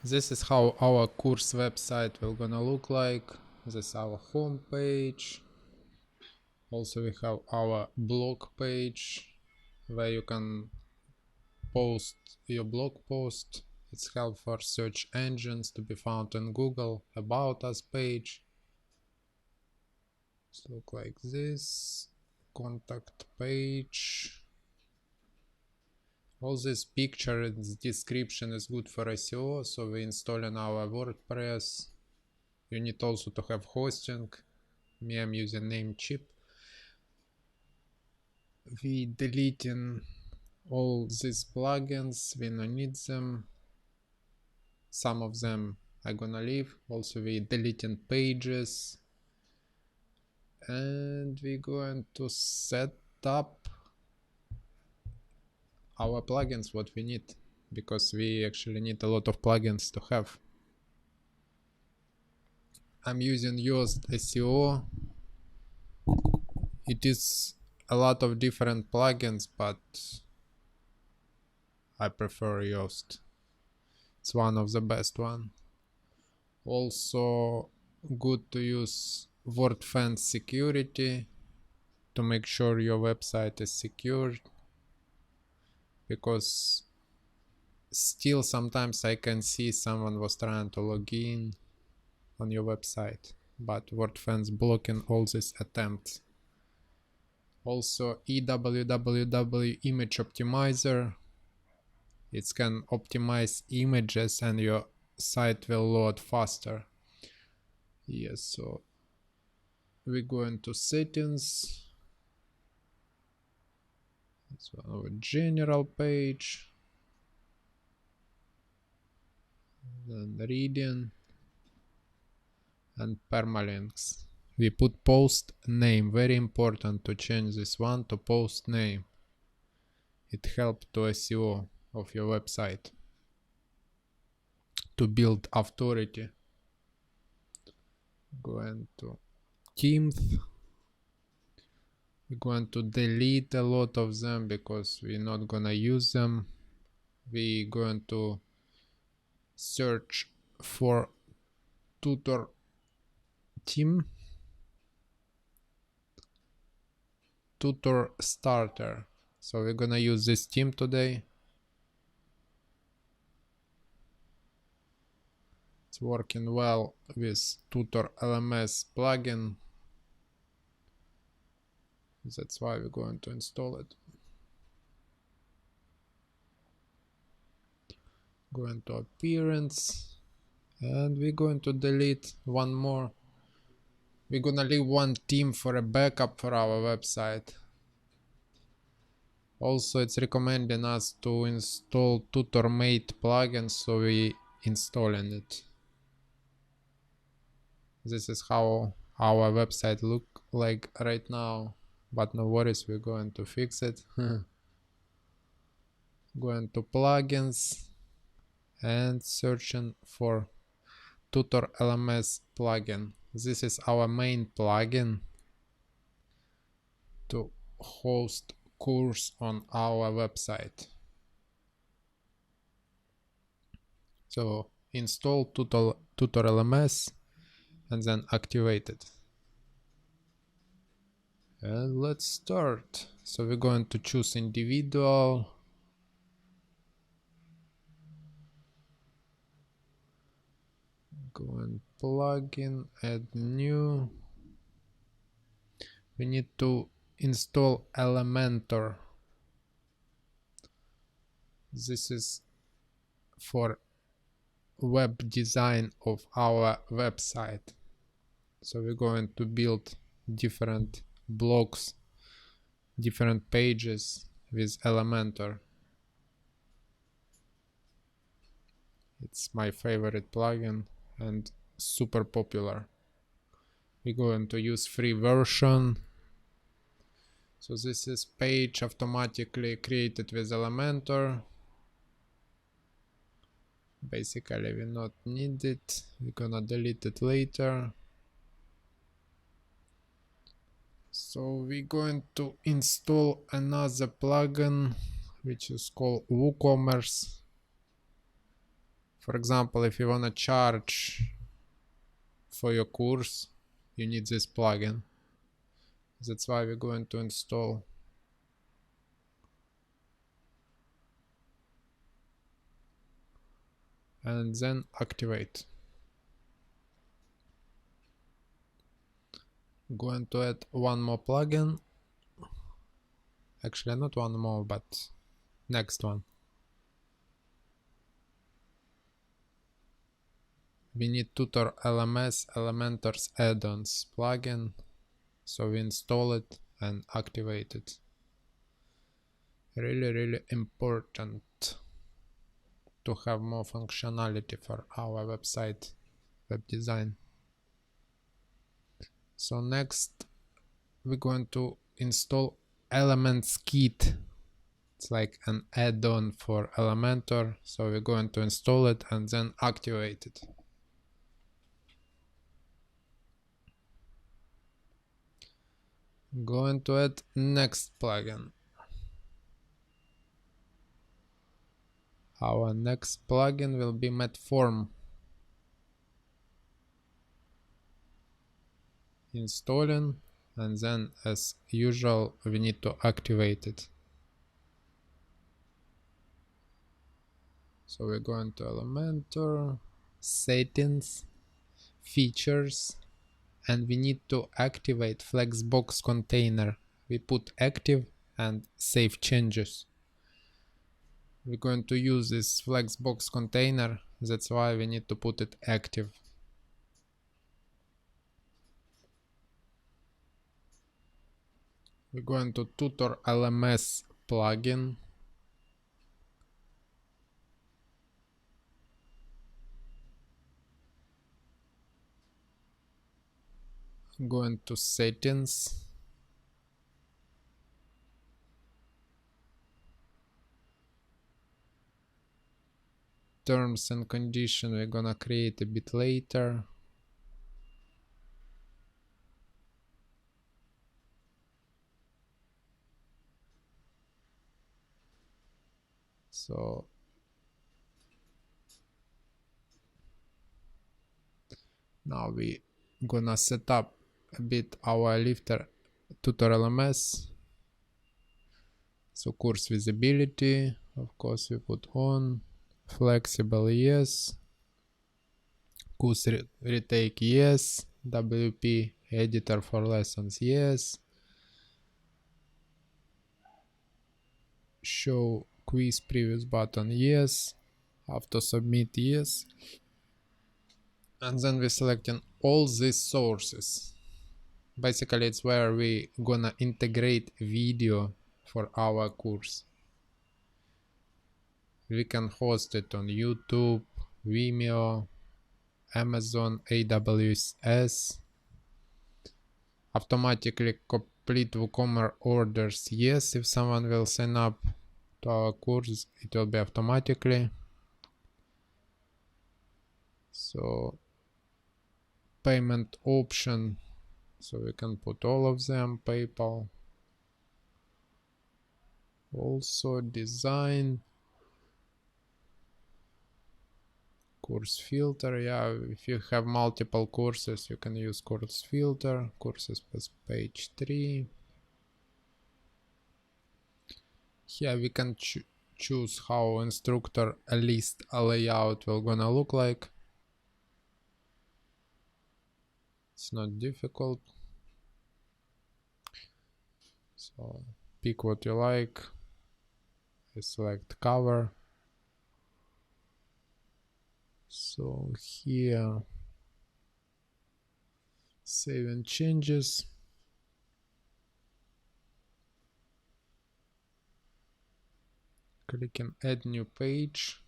This is how our course website will gonna look like. This is our home page. Also we have our blog page where you can post your blog post. It's help for search engines to be found in Google. About us page. It's look like this. Contact page. All this picture and description is good for SEO, so we install in our WordPress. You need also to have hosting. Me, I'm using Namecheap. We deleting all these plugins, we don't need them. Some of them are gonna leave. Also we deleting pages. And we're going to set up our plugins what we need, because we actually need a lot of plugins to have. I'm using Yoast SEO. It is a lot of different plugins, but I prefer Yoast. It's one of the best one. Also good to use WordFence security to make sure your website is secure, because still sometimes I can see someone was trying to log in on your website, but WordFence blocking all these attempts. Also EWWW image optimizer. It can optimize images and your site will load faster. Yes, so we go into settings. It's our general page. Then reading and permalinks. We put post name, very important to change this one to post name. It helps to SEO of your website, to build authority. Going to themes. We're going to delete a lot of them because we're not gonna use them. We're going to search for tutor theme, tutor starter. So we're gonna use this theme today. It's working well with Tutor LMS plugin. That's why we're going to install it. Go into appearance and we're going to delete one more. We're gonna leave one theme for a backup for our website. Also, it's recommending us to install TutorMate plugin, so we installing it. This is how our website look like right now, but no worries, we're going to fix it. Going to plugins and searching for Tutor LMS plugin. This is our main plugin to host course on our website. So install Tutor LMS and then activate it. And let's start. So we're going to choose individual. Go and plugin, add new. We need to install Elementor. This is for web design of our website. So we're going to build different blocks, different pages with Elementor. It's my favorite plugin and super popular. We're going to use free version. So this is page automatically created with Elementor. Basically we not need it. We're gonna delete it later. So we're going to install another plugin which is called WooCommerce. For example, if you want to charge for your course, you need this plugin. That's why we're going to install. And then activate. Going to add one more plugin. Actually, not one more, but next one. We need Tutor LMS Elementors add-ons plugin. So we install it and activate it. Really important to have more functionality for our website web design. So next we're going to install Elements Kit. It's like an add-on for Elementor. So we're going to install it and then activate it. Going to add next plugin. Our next plugin will be Metform. Installing, and then as usual we need to activate it. So we're going to Elementor, settings, features, and we need to activate Flexbox container. We put active and save changes. We're going to use this Flexbox container, that's why we need to put it active. We're going to Tutor LMS plugin. Going to settings. Terms and conditions we're gonna create a bit later. So now we gonna set up a bit our lifter Tutor LMS. So course visibility, of course we put on, flexible yes, course retake yes, WP editor for lessons yes, show quiz previous button yes, auto submit yes, and then we're selecting all these sources. Basically it's where we gonna integrate video for our course. We can host it on YouTube, Vimeo, Amazon, AWS. Automatically complete WooCommerce orders, yes, if someone will sign up to our course, it will be automatically. So payment option, so we can put all of them, PayPal. Also design, course filter, yeah, if you have multiple courses you can use course filter, courses with page 3. Here we can choose how instructor list layout will gonna look like. It's not difficult. So pick what you like. I select cover. So here, save and changes. Click on add new page.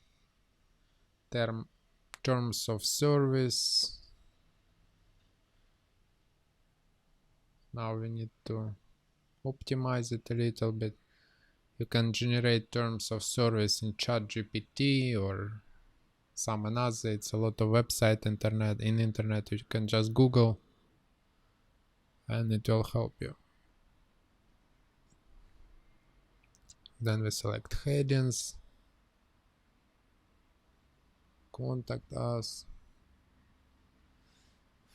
Terms of service. Now we need to optimize it a little bit. You can generate terms of service in ChatGPT or some another. It's a lot of website internet you can just Google and it will help you. Then we select headings. contact us,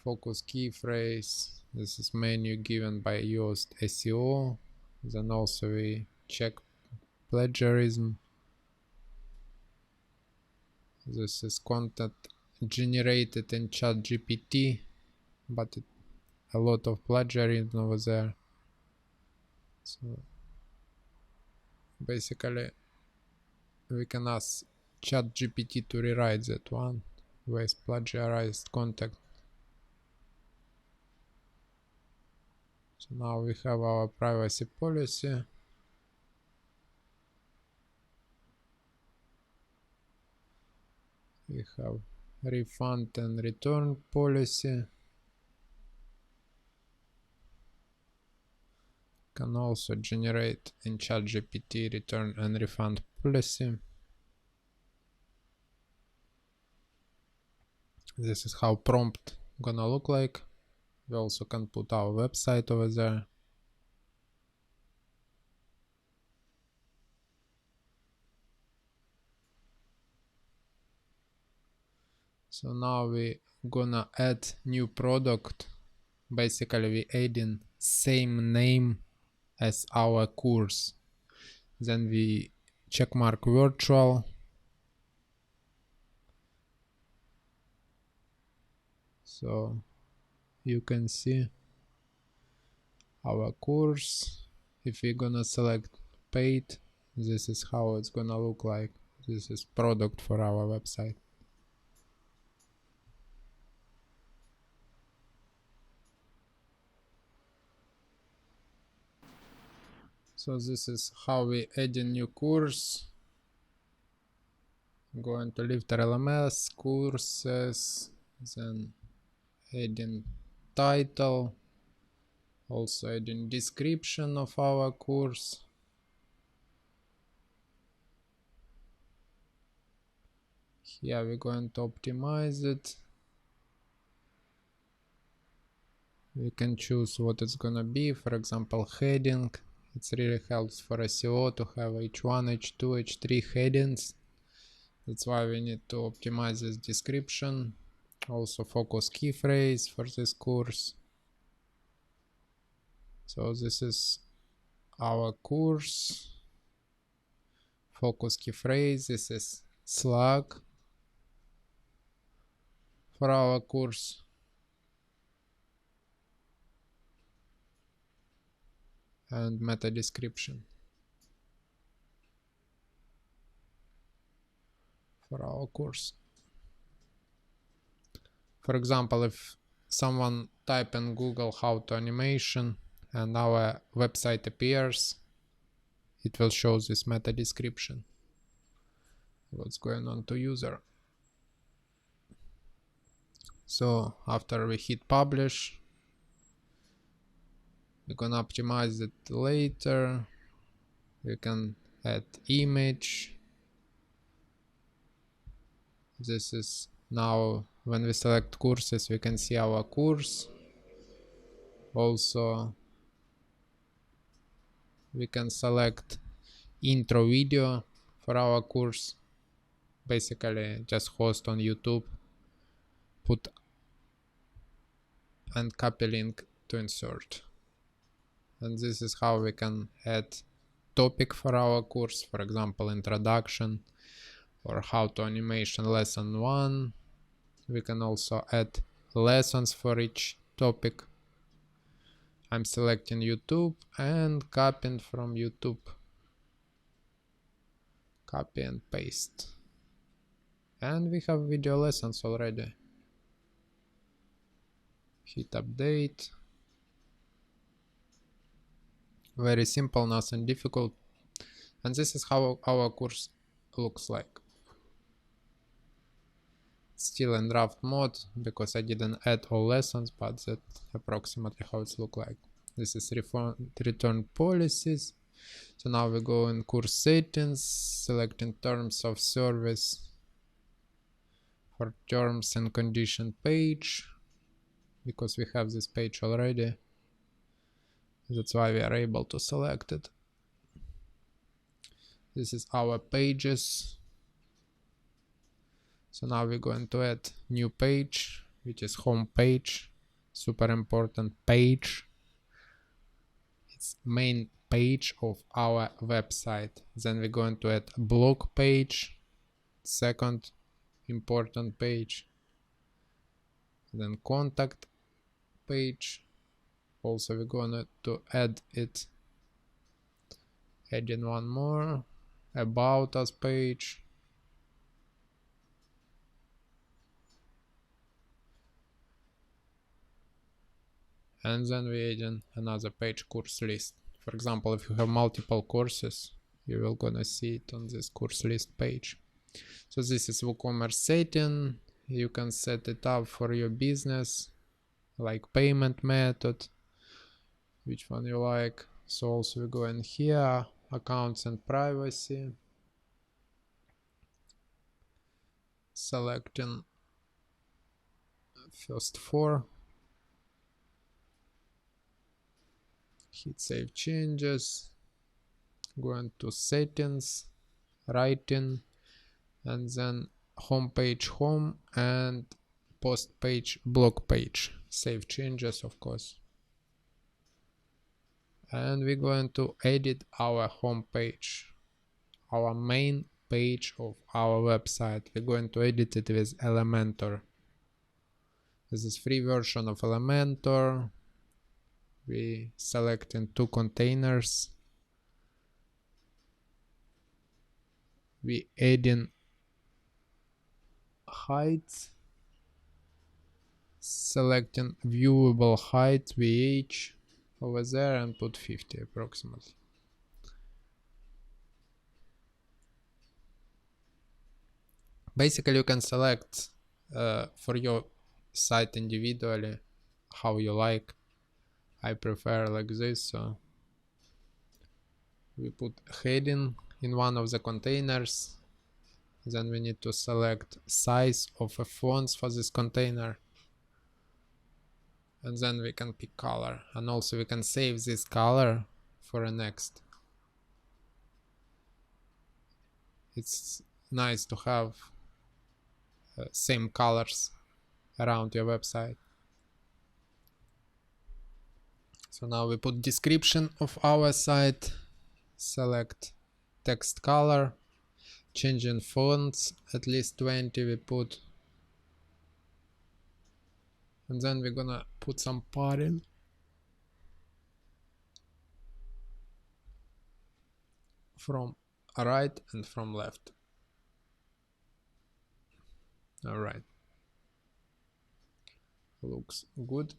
focus key phrase. This is menu given by used SEO. Then also we check plagiarism. This is content generated in ChatGPT, but a lot of plagiarism over there. So basically we can ask ChatGPT to rewrite that one with plagiarized content. So now we have our privacy policy. We have refund and return policy. Can also generate in ChatGPT return and refund policy. This is how prompt gonna look like. We also can put our website over there. So now we gonna add new product. Basically we adding same name as our course. Then we checkmark virtual. So you can see our course. If we're gonna select paid, this is how it's gonna look like. This is product for our website. So this is how we add a new course. Go into Tutor LMS, courses, then adding title, also adding description of our course. Here we're going to optimize it. We can choose what it's gonna be, for example heading. It really helps for SEO to have H1, H2, H3 headings. That's why we need to optimize this description. Also focus key phrase for this course. So this is our course. Focus key phrase. This is Slack for our course. And meta description for our course. For example, if someone type in Google how to animation and our website appears, it will show this meta description, what's going on to user. So after we hit publish, we're gonna optimize it later. We can add image. This is now when we select courses, we can see our course. Also we can select intro video for our course. Basically just host on YouTube, put and copy link to insert. And this is how we can add topic for our course, for example introduction or how to animation lesson 1. We can also add lessons for each topic. I'm selecting YouTube and copying from YouTube. Copy and paste. And we have video lessons already. Hit update. Very simple, nothing difficult. And this is how our course looks like. Still in draft mode because I didn't add all lessons, but that's approximately how it's look like. This is return policies. So now we go in course settings, selecting terms of service for terms and condition page, because we have this page already. That's why we are able to select it. This is our pages. So now we're going to add new page, which is home page, super important page. It's main page of our website. Then we're going to add blog page, second important page. Then contact page. Also we're going to add it, add in one more, about us page. And then we add in another page, course list. For example, if you have multiple courses, you will gonna see it on this course list page. So this is WooCommerce setting. You can set it up for your business, like payment method, which one you like. So also we go in here, accounts and privacy, selecting first 4, hit save changes, going to settings, writing, and then home page home and post page blog page, save changes of course. And we're going to edit our home page, our main page of our website. We're going to edit it with Elementor. This is free version of Elementor. We select in 2 containers. We add in height, selecting viewable height VH over there and put 50 approximately. Basically you can select for your site individually how you like. I prefer like this, so we put heading in one of the containers. Then we need to select size of a fonts for this container, and then we can pick color, and also we can save this color for a next. It's nice to have same colors around your website. So now we put description of our site, select text color, changing fonts, at least 20 we put, and then we're gonna put some padding. From right and from left. All right, looks good.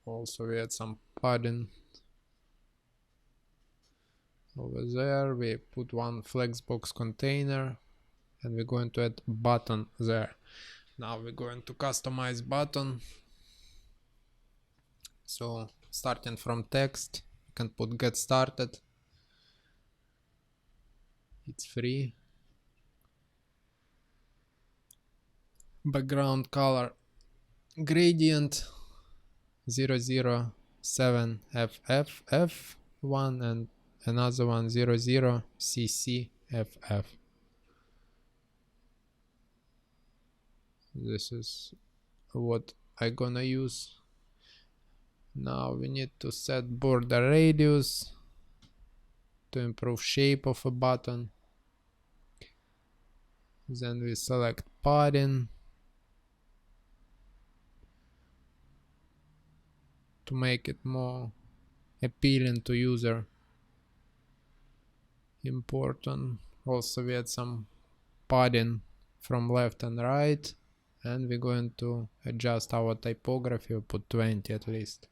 Also we add some padding over there. We put one flexbox container, and we're going to add button there. Now we're going to customize button. So starting from text, you can put get started. It's free. Background color gradient 007 FFF1 and another one 00 CCFF. This is what I gonna use. Now we need to set border radius to improve shape of a button. Then we select padding to make it more appealing to user. Important. Also we add some padding from left and right, and we're going to adjust our typography. We'll put 20 at least.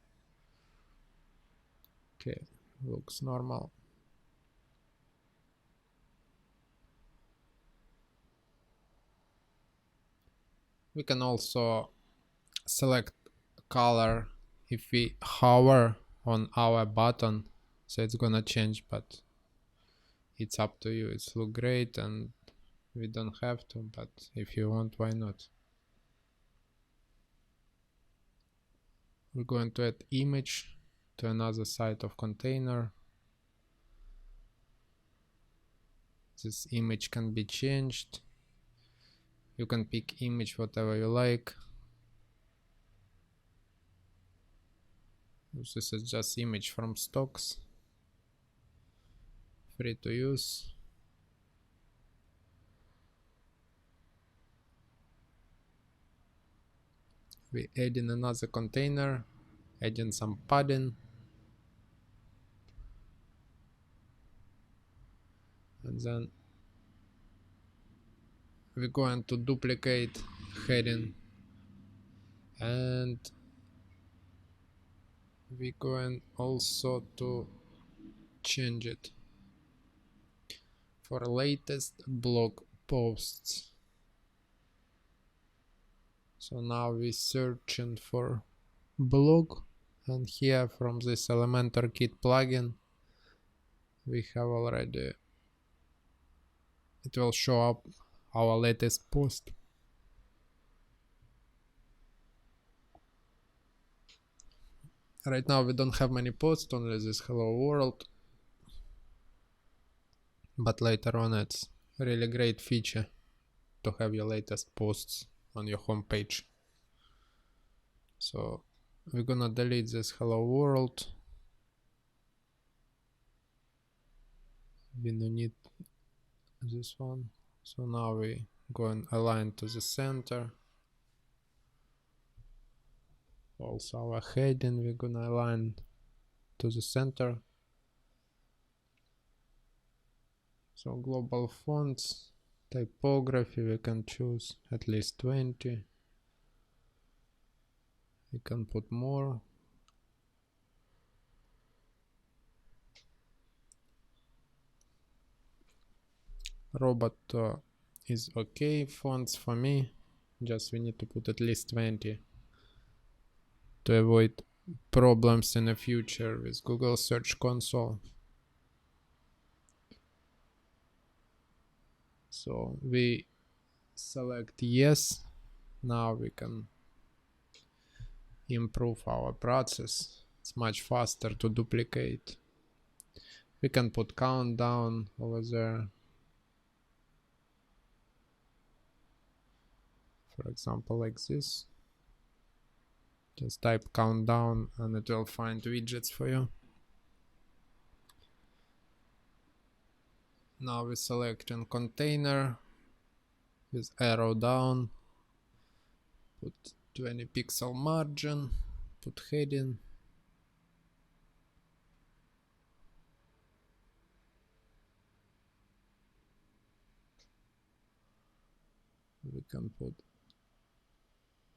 Okay, looks normal. We can also select color if we hover on our button, so it's gonna change, but it's up to you. It's look great and we don't have to, but if you want, why not? We're going to add image to another side of container. This image can be changed. You can pick image whatever you like. This is just image from stocks, free to use. We add in another container, add in some padding, and then we're going to duplicate heading, and we're going also to change it for latest blog posts. So now we're searching for blog, and here from this Elementor Kit plugin we have already, it will show up our latest post. Right now we don't have many posts, only this hello world, but later on it's a really great feature to have your latest posts on your homepage. So we're gonna delete this hello world. We don't need this one. So now we go and align to the center. Also our heading we're gonna align to the center. So global fonts, typography we can choose at least 20. We can put more. Robot is okay. Fonts for me, just we need to put at least 20 to avoid problems in the future with Google Search Console. So we select yes. Now we can improve our process. It's much faster to duplicate. We can put countdown over there. For example, like this. Just type countdown and it will find widgets for you. Now we select a container with arrow down, put 20 pixel margin, put heading. We can put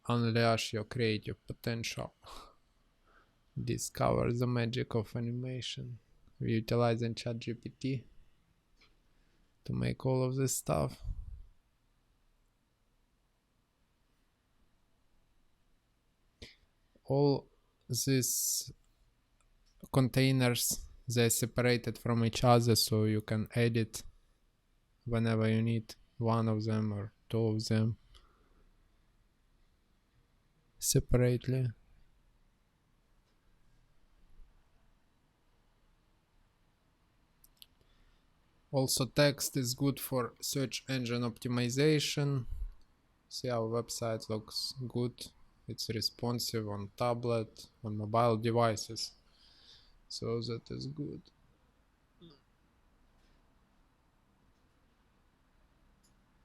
unleash your creative potential. Discover the magic of animation. We're utilizing ChatGPT to make all of this stuff. All these containers, they're separated from each other, so you can edit whenever you need one of them or two of them separately. Also, text is good for search engine optimization. See, our website looks good. It's responsive on tablet, on mobile devices. So that is good.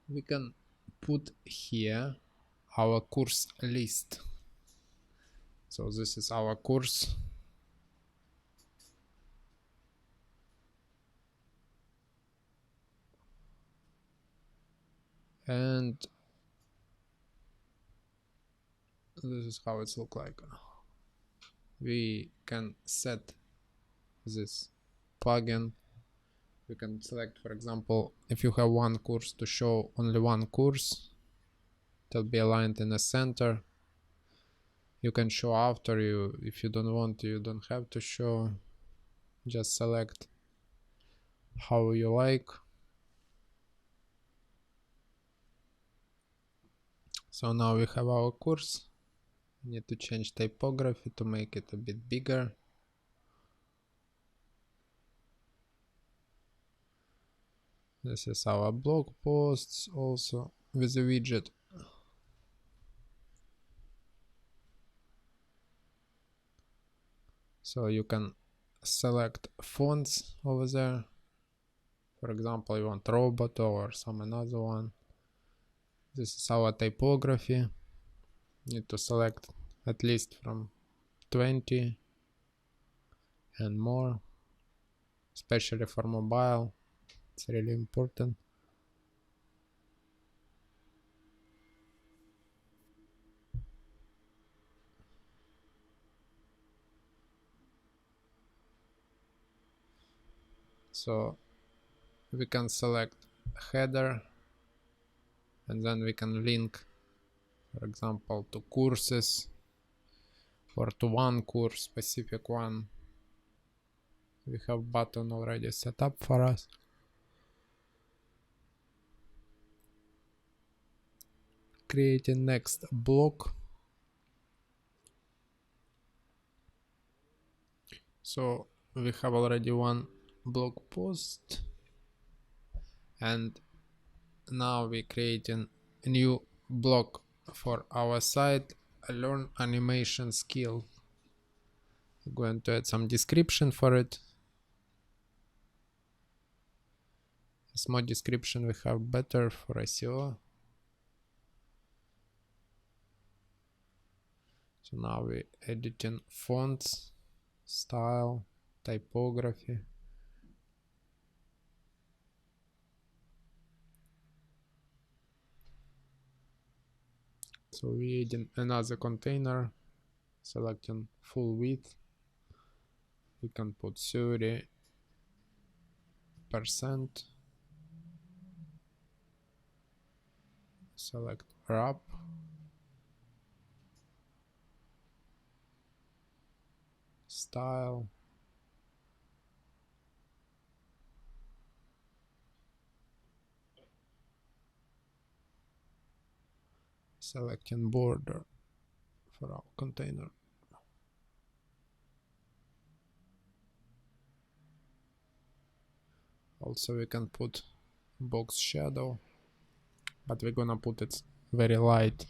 We can put here our course list. So this is our course. And this is how it's look like. We can set this plugin. We can select, for example, if you have one course, to show only one course. It'll be aligned in the center. You can show after you. If you don't want to, you don't have to show. Just select how you like. So now we have our course. We need to change typography to make it a bit bigger. This is our blog posts also with a widget. So you can select fonts over there. For example, you want Roboto or some another one. This is our typography. Need to select at least from 20 and more, especially for mobile. It's really important. So we can select header, and then we can link, for example, to courses or to one course, specific one. We have button already set up for us. Create a next block. So we have already one blog post, and now we creating a new blog for our site, a learn animation skill. I'm going to add some description for it. A small description we have better for SEO. So now we editing fonts, style, typography. So we adding another container, selecting full width. We can put 30%. Select wrap. Style. Selecting border for our container. Also we can put box shadow, but we're gonna put it very light.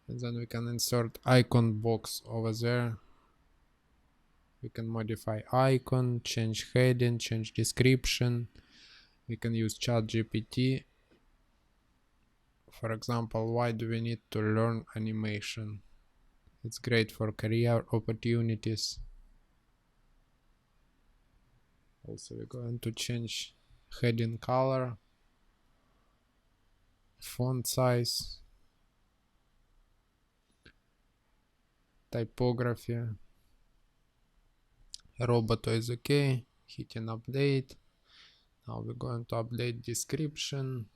And then we can insert icon box over there. We can modify icon, change heading, change description. We can use ChatGPT. For example, why do we need to learn animation? It's great for career opportunities. Also, we're going to change heading color, font size, typography. Roboto is okay. Hitting update. Now we're going to update description.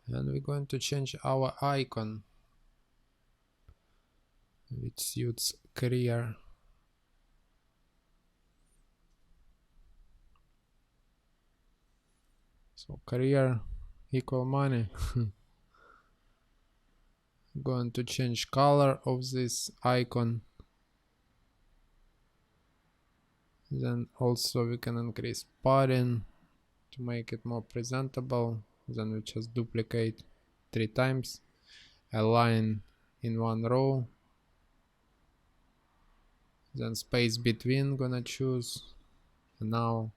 And we're going to change our icon, which suits career. So career equal money. Going to change color of this icon. Then also we can increase padding to make it more presentable. Then we just duplicate 3 times, align in one row, then space between gonna choose, and now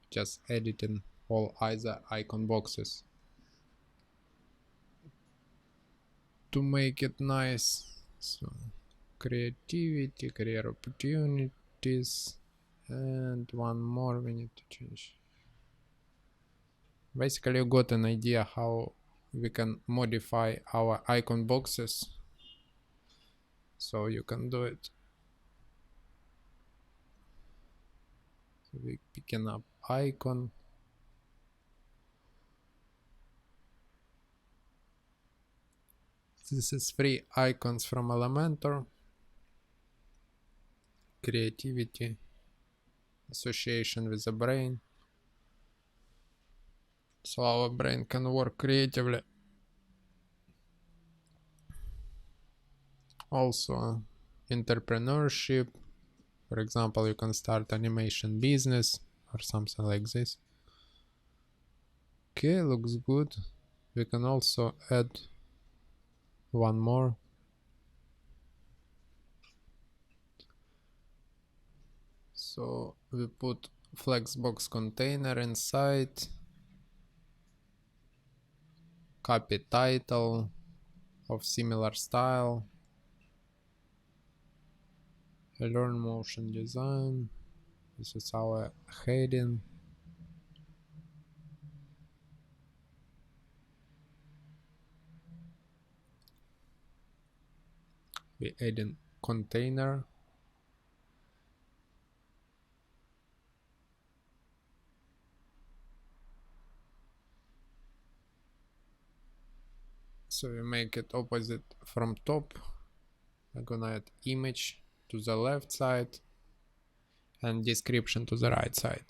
just editing all either icon boxes to make it nice. So creativity, career opportunities, and one more we need to change. Basically you got an idea how we can modify our icon boxes, so you can do it. So we picking up icon, this is free icons from Elementor. Creativity, association with the brain, so our brain can work creatively. Also entrepreneurship. For example, you can start animation business or something like this. Okay, looks good. We can also add one more. So we put flexbox container inside, copy title of similar style, learn motion design. This is our heading. We add in container. So we make it opposite from top. I'm gonna add image to the left side and description to the right side.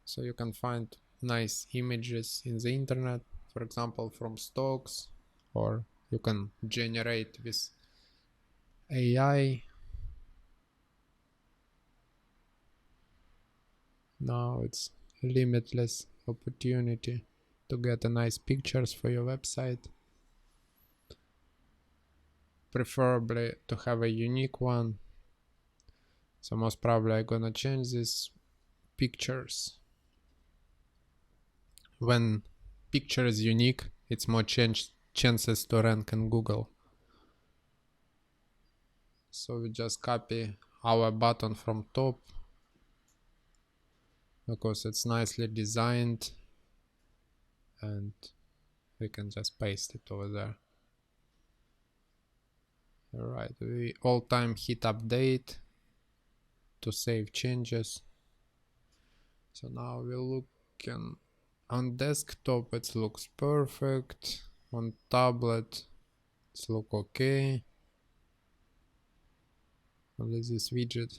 So you can find nice images in the internet, for example, from stocks, or you can generate with AI. Now it's limitless opportunity to get a nice pictures for your website. Preferably to have a unique one. So most probably I'm gonna change these pictures. When picture is unique, it's more chances to rank in Google. So we just copy our button from top because it's nicely designed, and we can just paste it over there. Alright, we all time hit update to save changes. So now we're looking on desktop, it looks perfect. On tablet, it's look okay. Only this widget,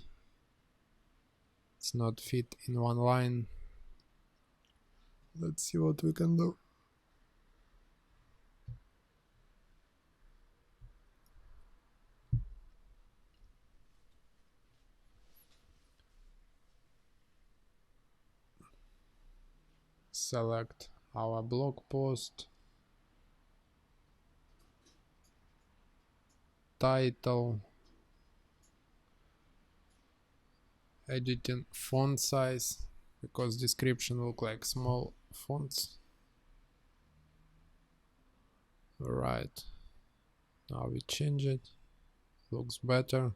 it's not fit in one line. Let's see what we can do. Select our blog post, title, editing font size, because description look like small fonts. Alright, now we change it, looks better,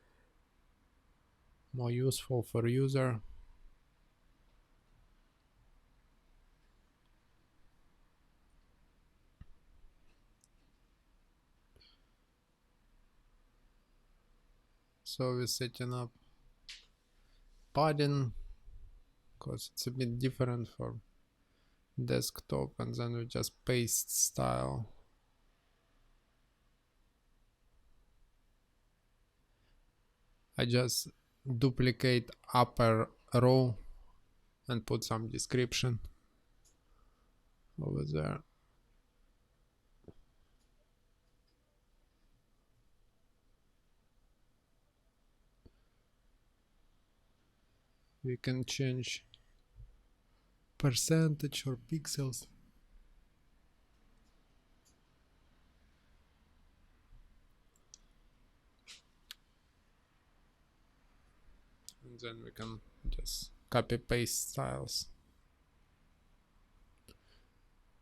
more useful for user. So we're setting up padding because it's a bit different for desktop, and then we just paste style. I just duplicate upper row and put some description over there. We can change percentage or pixels. And then we can just copy paste styles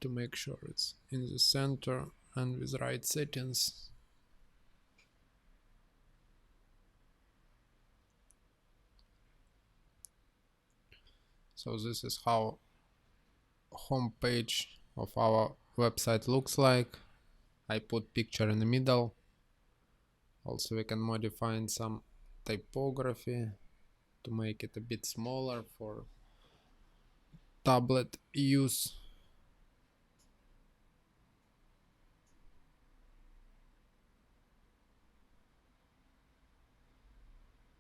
to make sure it's in the center and with right settings. So this is how home page of our website looks like. I put picture in the middle. Also we can modify some typography to make it a bit smaller for tablet use.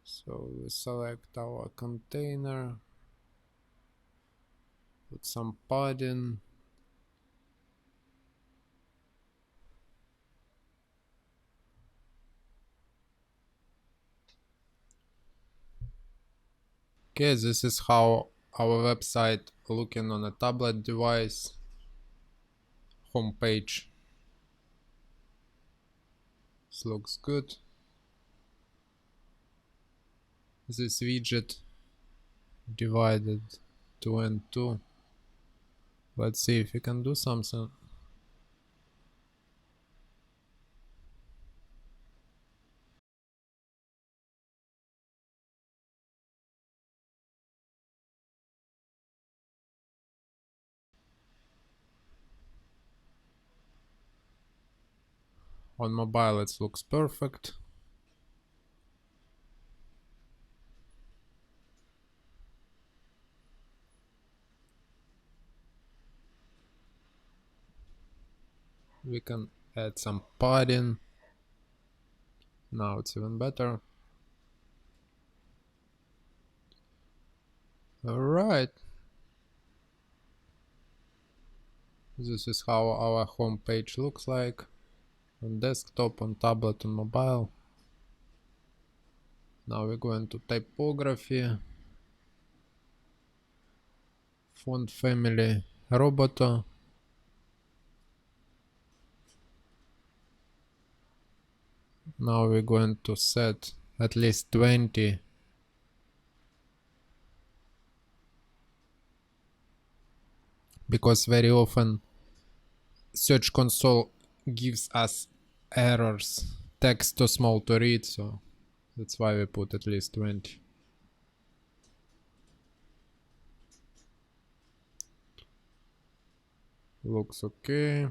So we select our container, put some padding, Okay, this is how our website looking on a tablet device. Homepage. This looks good. This widget divided 2 and 2. Let's see if we can do something. On mobile it looks perfect. We can add some padding. Now it's even better. Alright. This is how our home page looks like. On desktop, on tablet, on mobile. Now we're going to typography. Font family Roboto. Now we're going to set at least 20. Because very often Search Console gives us errors. Text too small to read, so that's why we put at least 20. Looks okay.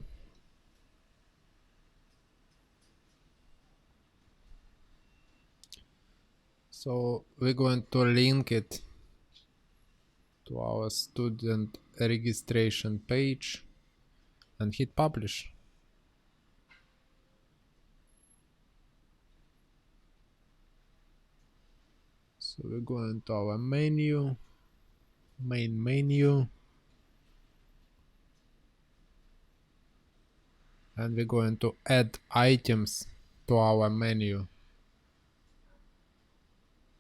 So we're going to link it to our student registration page and hit publish. So we're going to our menu, main menu, and we're going to add items to our menu.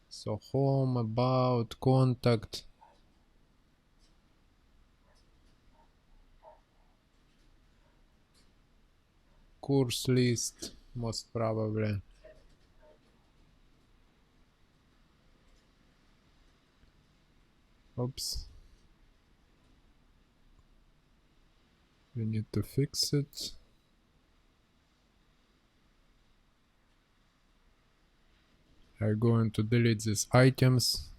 So home, about, contact, course list, most probably. Oops. We need to fix it. I'm going to delete these items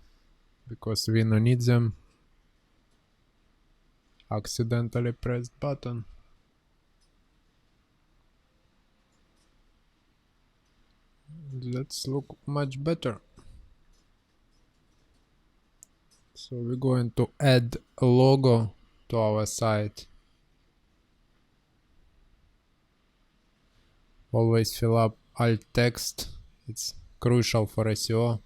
because we don't need them. Accidentally pressed button. Let's look much better. So we're going to add a logo to our site. Always fill up alt text. It's crucial for SEO.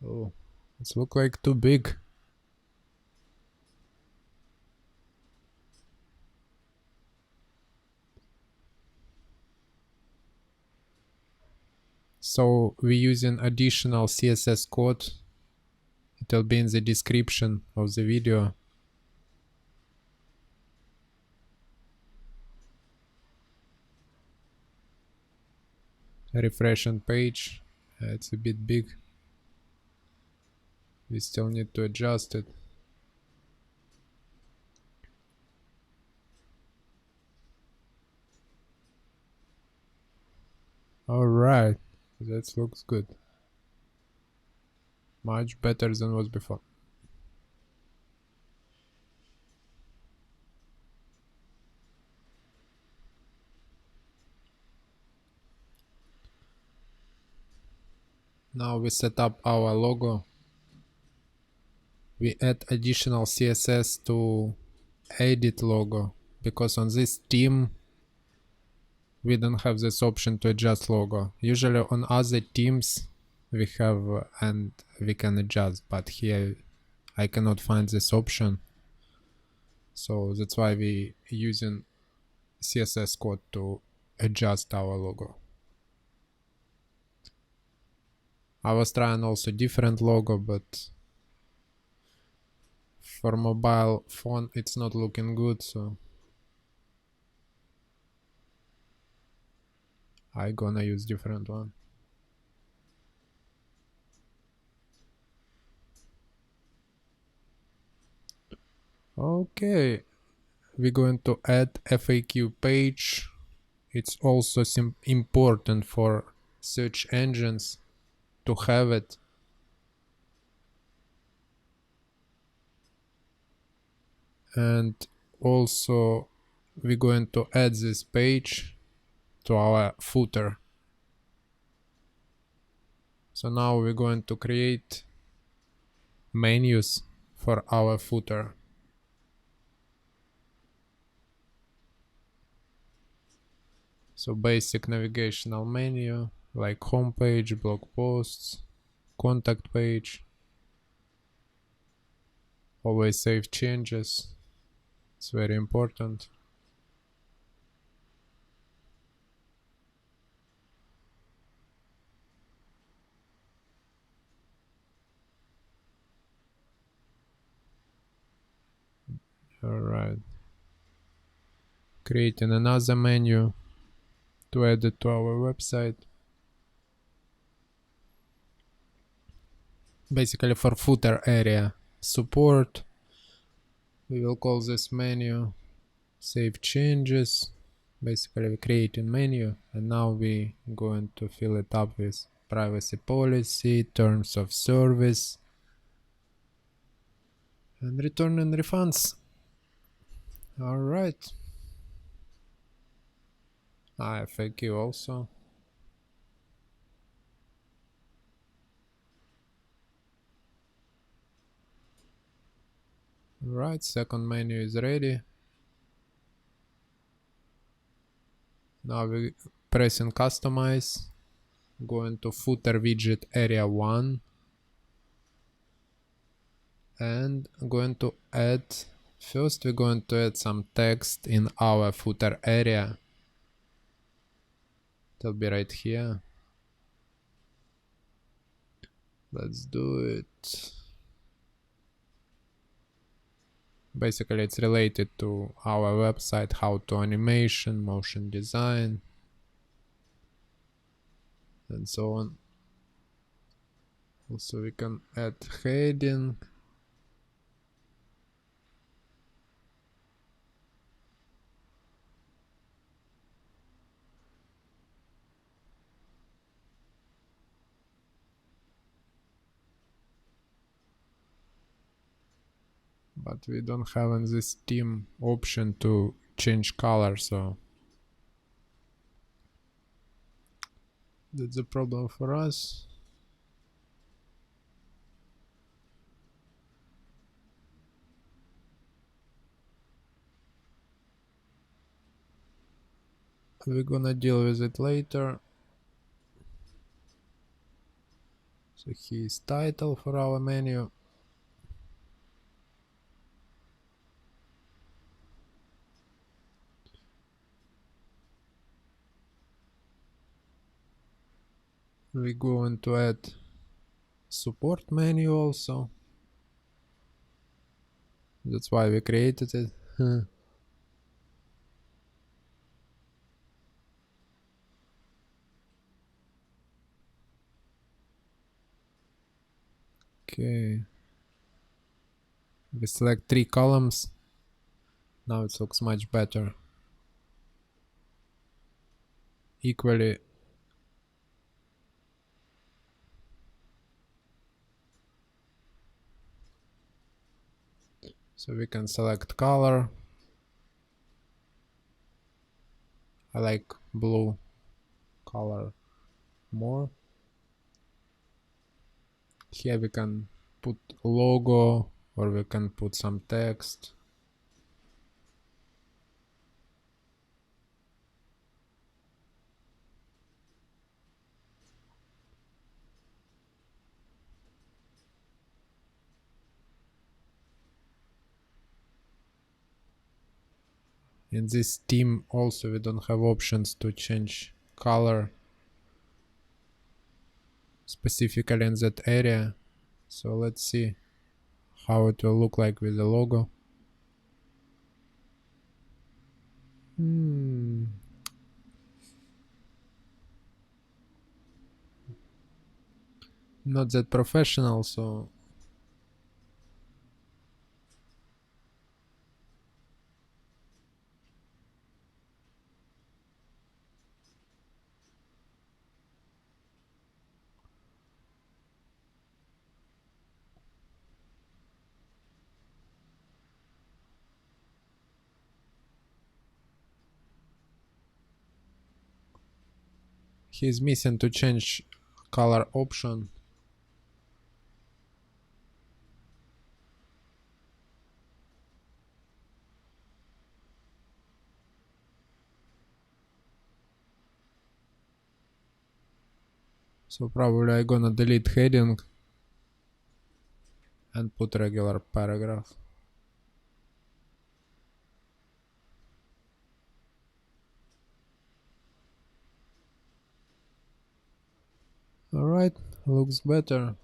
Oh, it looks like too big. So we're using additional CSS code. It will be in the description of the video. Refresh on page. It's a bit big. We still need to adjust it. Alright, that looks good. Much better than was before. Now we set up our logo. We add additional CSS to edit logo because on this theme we don't have this option to adjust logo. Usually on other themes we have and we can adjust, but here I cannot find this option. So that's why we using CSS code to adjust our logo. I was trying also different logo, but for mobile phone it's not looking good, so I gonna use different one. Okay, we're going to add FAQ page. It's also important for search engines to have it. And also we're going to add this page to our footer. So now we're going to create menus for our footer. So basic navigational menu like homepage, blog posts, contact page. Always save changes. It's very important. Alright. Creating another menu to add it to our website. Basically for footer area support, we will call this menu save changes. Basically we create a menu and now we going to fill it up with privacy policy, terms of service, and return and refunds. Alright. FAQ also. Right, second menu is ready. Now we pressing customize, going to footer widget area 1 and going to add, first we're going to add some text in our footer area. It'll be right here. Let's do it. Basically it's related to our website, how to animation, motion design, and so on. Also we can add heading. But we don't have in this theme option to change color, so that's a problem for us. We're gonna deal with it later. So here's title for our menu. We're going to add support menu also. That's why we created it. Okay. We select 3 columns. Now it looks much better. Equally. So we can select color. I like blue color more. Here we can put logo or we can put some text. In this theme also we don't have options to change color. specifically in that area. So let's see how it will look like with the logo. Not that professional, so he's missing to change color option. So probably I'm gonna delete heading and put regular paragraph. Alright, looks better.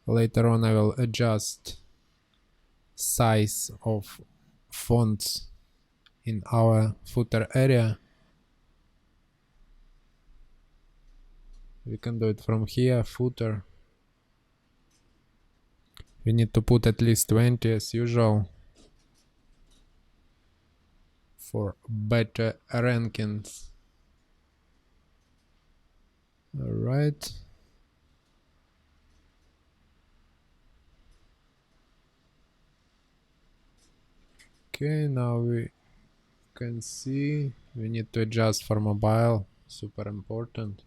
Later on I will adjust size of fonts in our footer area. We can do it from here, footer. We need to put at least 20 as usual for better rankings. Alright. Okay, now we can see we need to adjust for mobile, super important.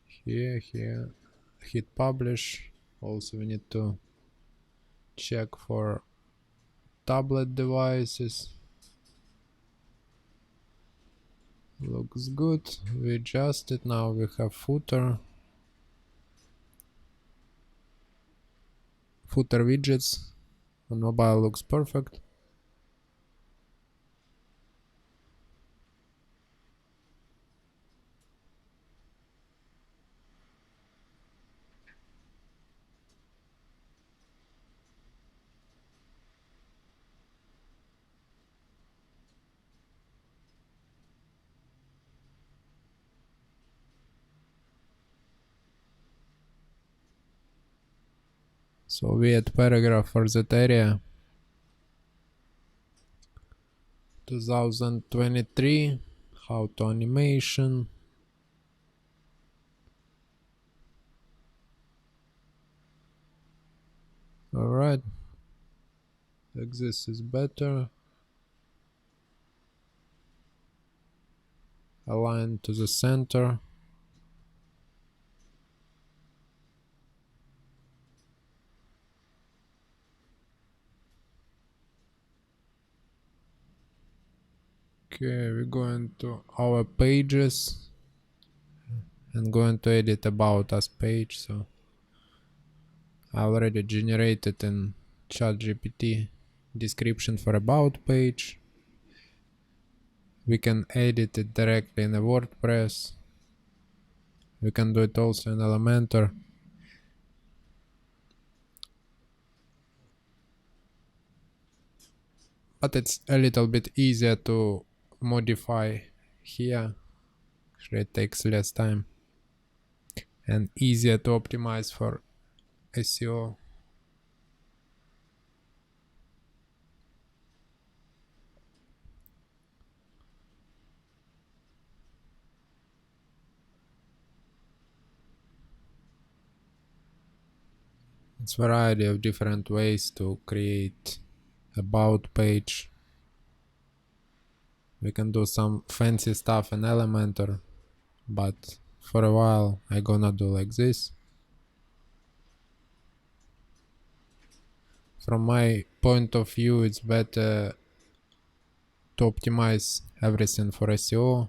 Here, hit publish. Also we need to check for tablet devices. Looks good. We adjust it. Now we have footer widgets on mobile. Looks perfect. So we add paragraph for that area. 2023, how to animation. Alright, like this is better. Align to the center. Okay, we're going to our pages and going to edit about us page. So I already generated in ChatGPT description for about page. We can edit it directly in a WordPress. We can do it also in Elementor. But it's a little bit easier to modify here. Actually, it takes less time and easier to optimize for SEO. It's a variety of different ways to create about page. We can do some fancy stuff in Elementor, but for a while I'm gonna do like this. From my point of view, it's better to optimize everything for SEO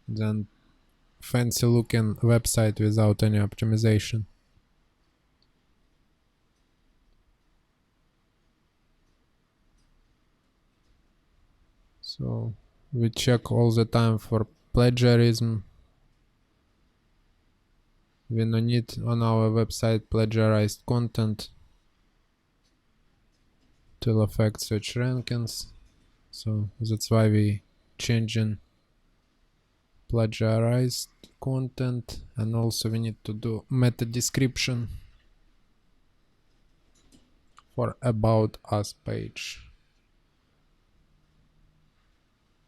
than fancy looking website without any optimization. So we check all the time for plagiarism. We don't need on our website plagiarized content to affect search rankings. So that's why we changing plagiarized content, and also we need to do meta description for about us page.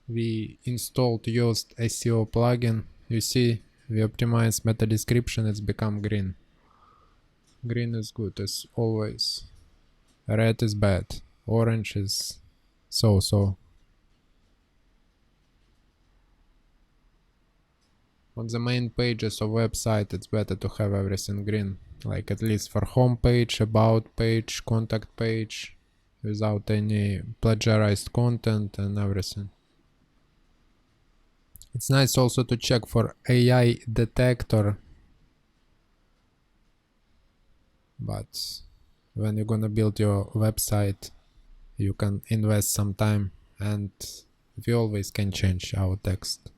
We installed Yoast SEO plugin. You see, we optimize meta description, it's become green. Green is good as always. Red is bad. Orange is so-so. On the main pages of website, it's better to have everything green. Like at least for home page, about page, contact page, without any plagiarized content and everything. It's nice also to check for AI detector. But when you're gonna build your website, you can invest some time, and we always can change our text.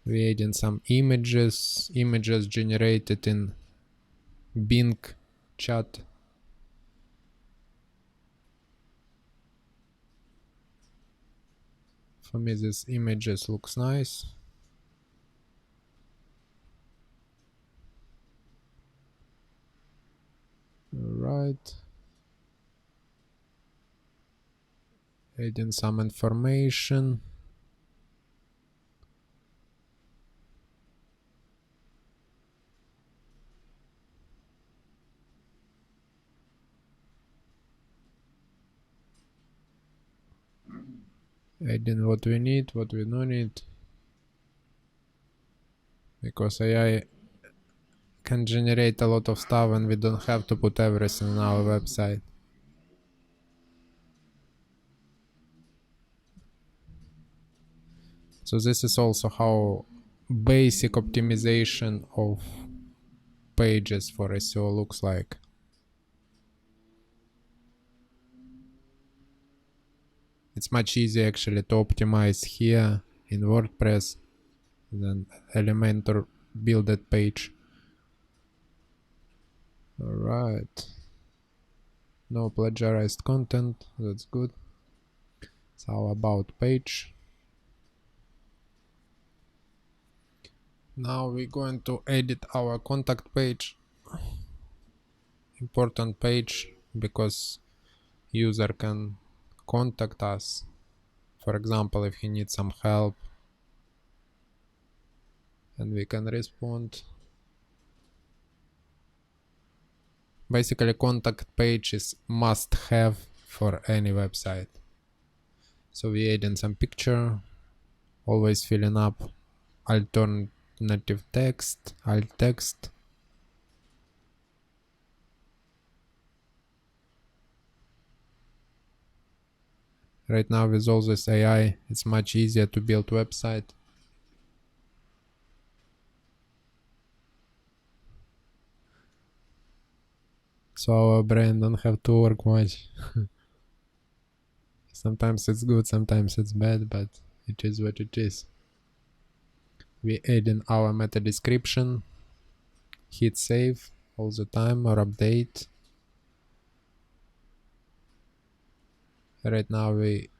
We add in some images generated in Bing chat. For me, this images looks nice. Alright. Add in some information. Add in what we need, what we don't need. Because AI can generate a lot of stuff and we don't have to put everything on our website. So this is also how basic optimization of pages for SEO looks like. It's much easier actually to optimize here in WordPress than Elementor builded page. Alright. No plagiarized content, that's good. It's our about page. Now we're going to edit our contact page. Important page because user can contact us. For example, if he needs some help, and we can respond. Basically, contact page is must have for any website. So we add in some picture, always filling up alternative text, alt text. Right now with all this AI, it's much easier to build website. So our brain don't have to work much. Sometimes it's good, sometimes it's bad, but it is what it is. We add in our meta description, hit save all the time or update. Right now we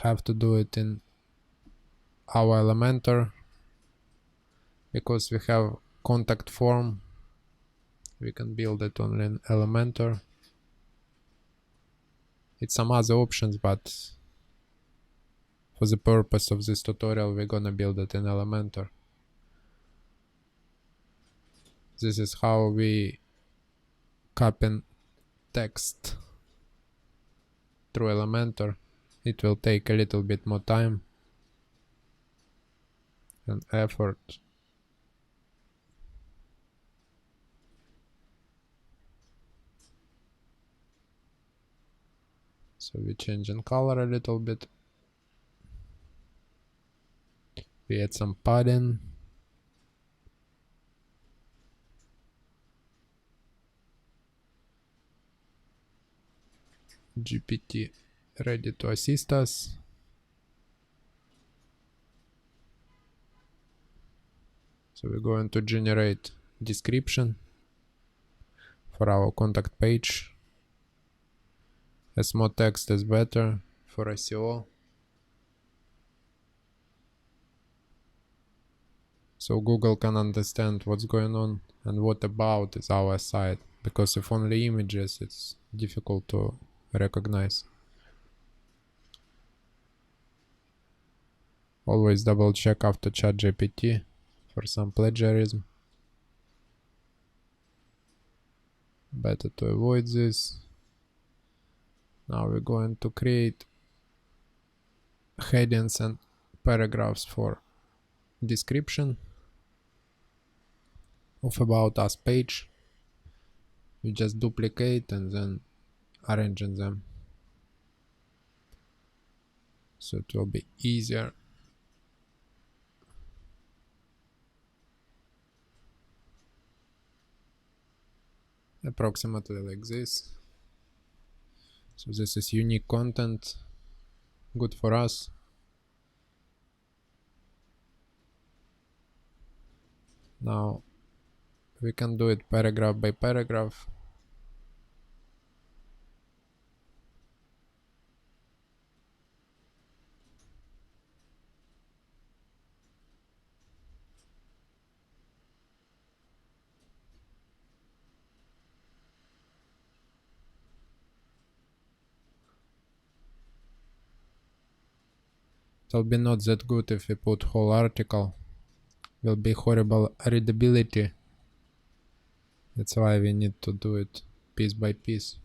have to do it in our Elementor because we have contact form. We can build it only in Elementor. It's some other options, but for the purpose of this tutorial we're gonna build it in Elementor. This is how we copy text through Elementor. It will take a little bit more time and effort. So we change in color a little bit. We add some padding. GPT ready to assist us. So we're going to generate description for our contact page. As more text is better for SEO. So Google can understand what's going on and what about is our site. Because if only images, it's difficult to recognize. Always double check after ChatGPT for some plagiarism. Better to avoid this. Now we're going to create headings and paragraphs for description of About Us page. You just duplicate and then arrange them. So it will be easier. Approximately like this. So this is unique content, good for us. Now we can do it paragraph by paragraph. It will be not that good if we put whole article. Will be horrible readability. That's why we need to do it piece by piece.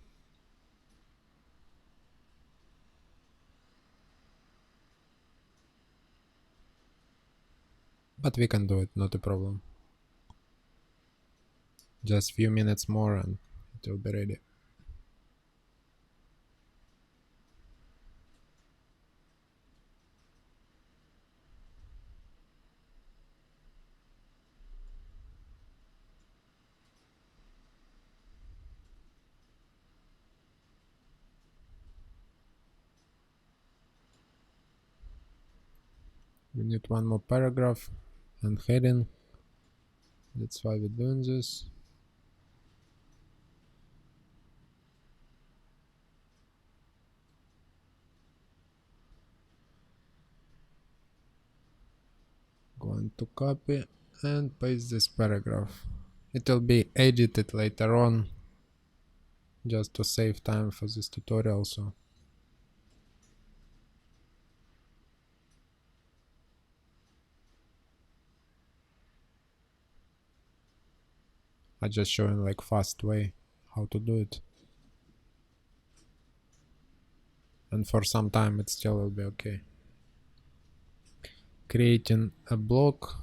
But we can do it, not a problem. Just few minutes more and it will be ready. We need one more paragraph and heading. That's why we're doing this. Going to copy and paste this paragraph. It will be edited later on just to save time for this tutorial. So I just showing like fast way how to do it. And for some time it still will be okay. Creating a block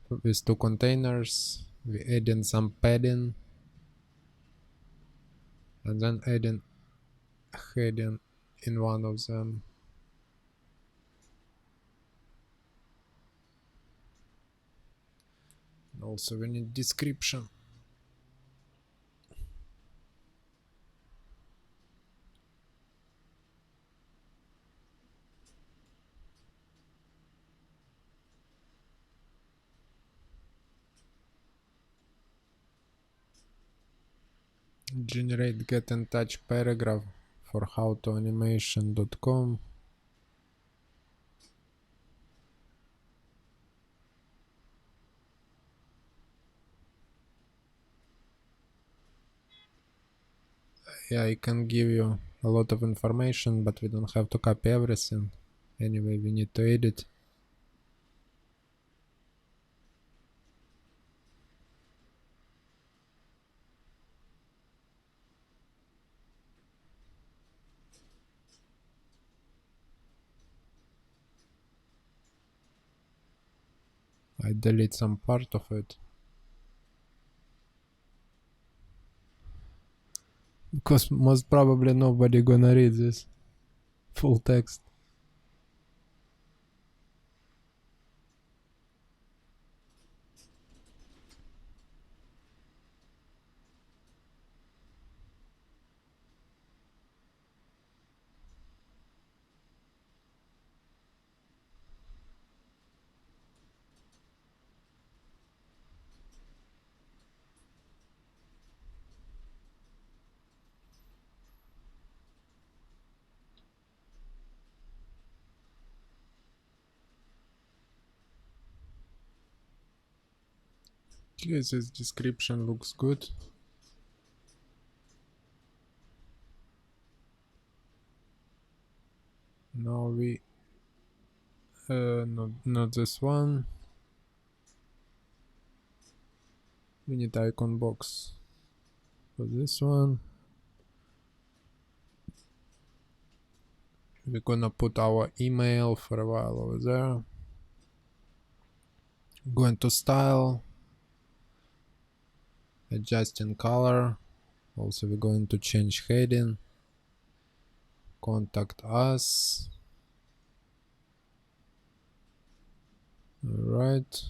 with two containers. We adding some padding and then adding a heading in one of them. Also we need description. Generate get in touch paragraph for howtoanimation.com. Yeah, I can give you a lot of information, but we don't have to copy everything. Anyway, we need to edit. I delete some part of it. Because most probably nobody gonna read this full text. Okay, this description looks good. Now we not this one. We need icon box for this one. We're gonna put our email for a while over there. Going to style, adjusting color. Also we're going to change heading, contact us. All right.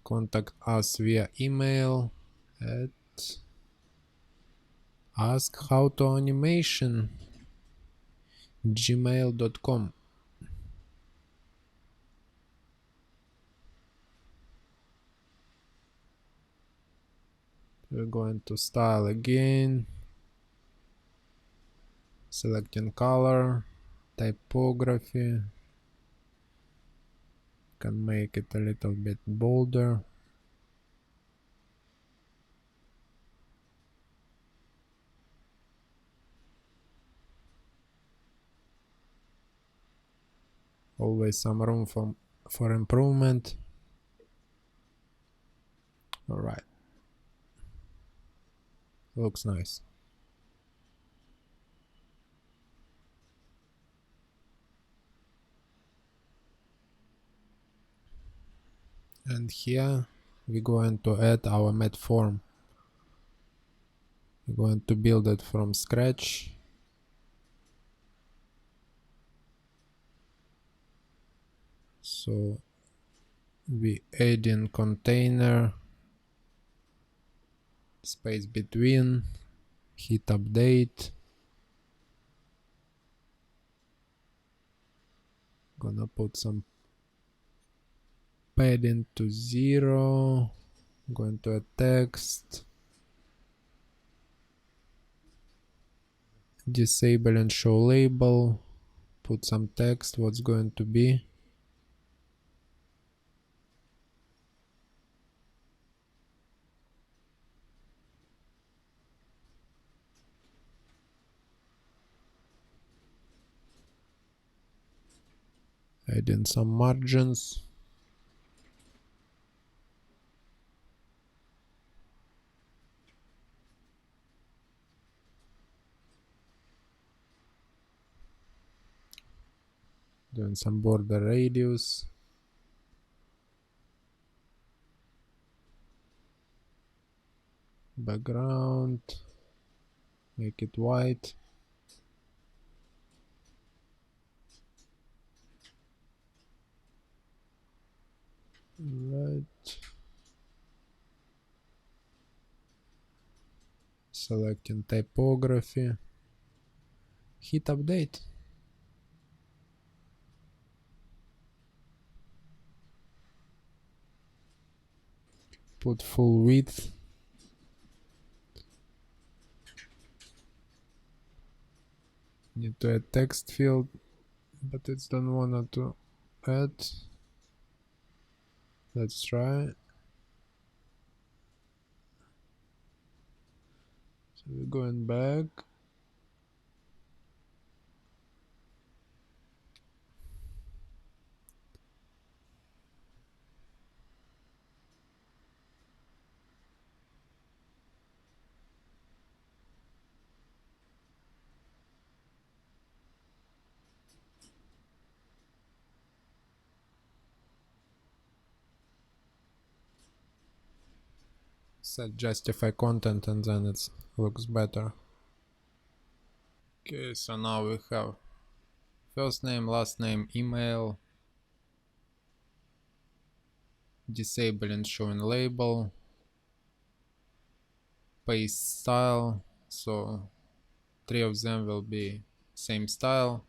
Contact us via email at askhowtoanimation@gmail.com. We're going to style again, selecting color, typography. Can make it a little bit bolder. Always some room for improvement. All right, looks nice. And here we're going to add our mat form. We're going to build it from scratch. So we add in container, space between, hit update. Gonna put some padding to 0. Going to add text. Disable and show label. Put some text, what's going to be. Add in some margins. Doing some border radius. Background. Make it white. Right. Selecting typography. Hit update. Put full width. Need to add text field, but it's don't wanna to add. Let's try. So we're going back. Set justify content and then it looks better. Okay, so now we have first name, last name, email, disable and showing label, paste style, so 3 of them will be same style.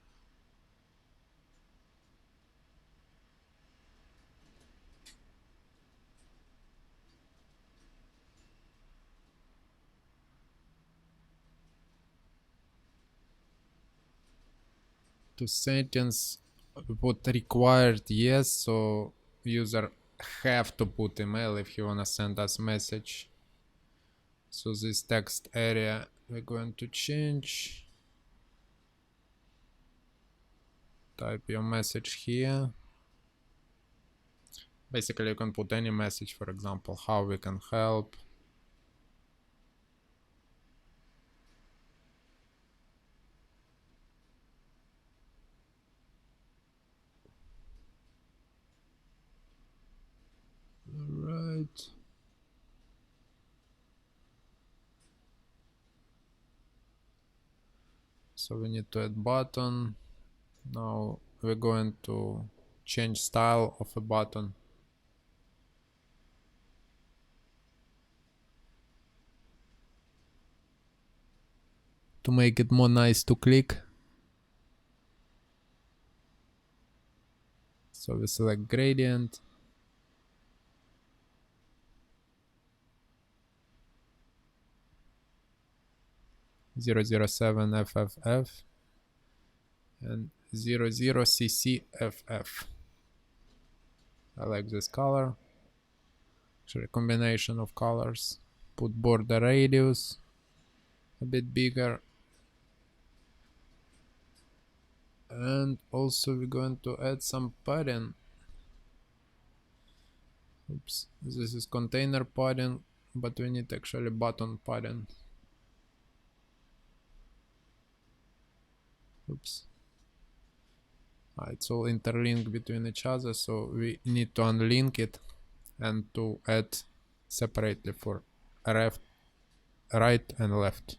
To settings, put required yes, so user have to put email if he wanna send us message. So this text area we're going to change. Type your message here. Basically you can put any message, for example, how we can help. Right. So we need to add button. Now we're going to change style of a button. To make it more nice to click. So we select gradient. (007 FFF and 00CCFF. I like this color. Actually, combination of colors. Put border radius a bit bigger. And also we're going to add some padding. Oops, this is container padding, but we need actually button padding. Oops. It's all interlinked between each other, so we need to unlink it and to add separately for right and left.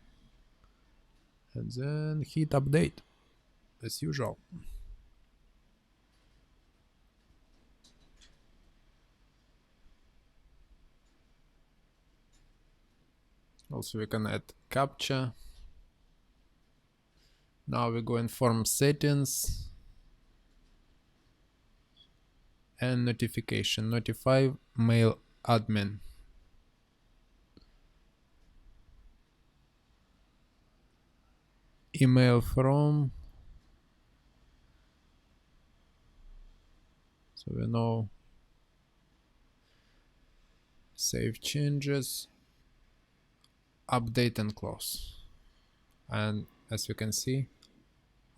And then hit update as usual. Also we can add captcha. Now we go in form settings and notification. Notify mail admin. Email from. So we know save changes, update and close. And as you can see,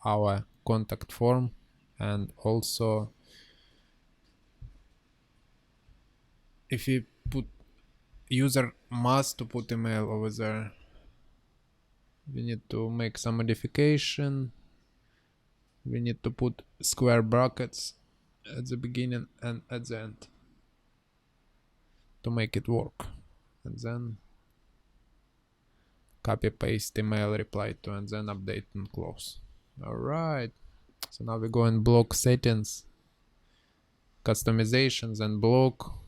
our contact form, and also if we put user must to put email over there, we need to make some modification. We need to put square brackets at the beginning and at the end to make it work. And then copy paste email reply to, and then update and close. Alright, so now we go in block settings, customizations and block,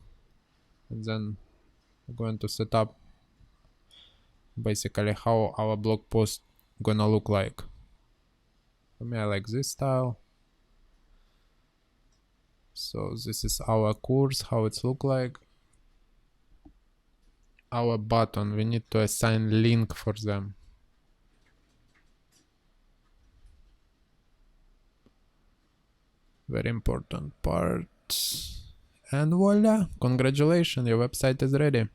and then we're going to set up basically how our blog post gonna look like. For me, I like this style. So this is our course, how it's look like. Our button, we need to assign link for them. Very important part. And voila, congratulations, your website is ready.